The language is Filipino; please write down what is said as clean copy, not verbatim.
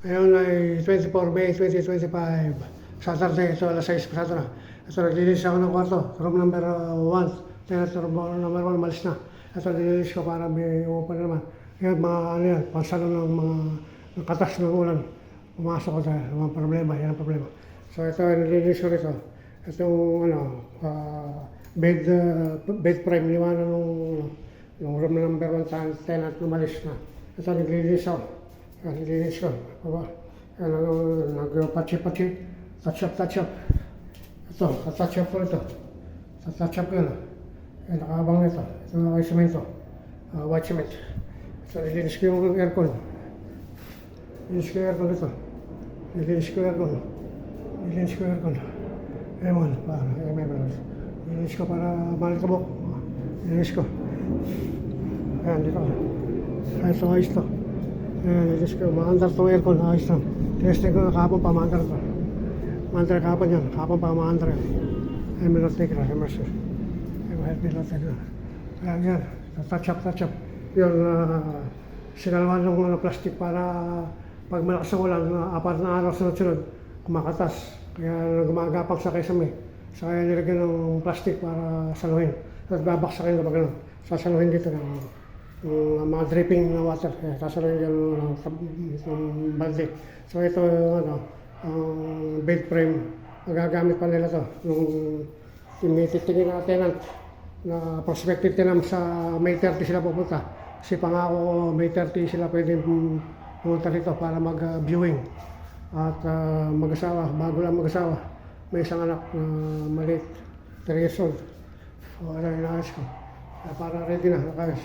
Ngayon ay 24 May 2025. Saturday, ito alas 6 pasado na. Ito naglilinis ako ng kwarto. Room number 1. Tenant room number 1, malis na. Ito naglilinis ko para may upan naman. Ngayon mga ano yan, pansalo ng mga katas ng ulan. Pumasok ko dahil mga problema, yan ang problema. So ito ay naglilinis ko rito. Itong ano, bed frame, liwanan ng room number 1 tenant umalis na. Ito naglilinis ako. Naglilinis ko. Nag-patsi-patsi. Touch up. Ito, touch up ko ito. Touch up ko yun. Nakaabang nito. Ito na kayo semento. White cement. Ito, nilinis ko yung aircon. Nilinis ko yung aircon ito. Nilinis ko yung aircon. Lemon, para, nilinis ko para malikabok. Nilinis ko. Ayan, dito. Ayos to. Ayan, nilinis ko. Maandar itong aircon. Ayos to. Testing ko na kahapon pa, maandar ito. Maandar kahapon yan. Kahapon pa, maandar yan. Ay, may lot take na. Ay, mercy. May lot take na. Ayan, yan. Touch up. Yung sinalwan ng plastic para pag malakas ang ulan, 4 na araw sunod-sunod, kumakatas. Kaya gumagapang sa kesame. So kaya nilagyan ng plastic para saluhin. At babaksakin kapag gano'n. Sasaluhin dito ng mga dripping na water. Kaya sasaluhin dyan ng balde. So ito yung bed frame. Magagamit pa nila to. Yung may titingin na tenant na prospective tenant sa May 30 sila pupunta. Kasi pangako May 30 sila pwedeng pumunta rito para mag-viewing. At mag-asawa, bago lang mag-asawa, may isang anak na maliit, 3 years old. So, ano yung inaayos ko. Para ready na, nakayos.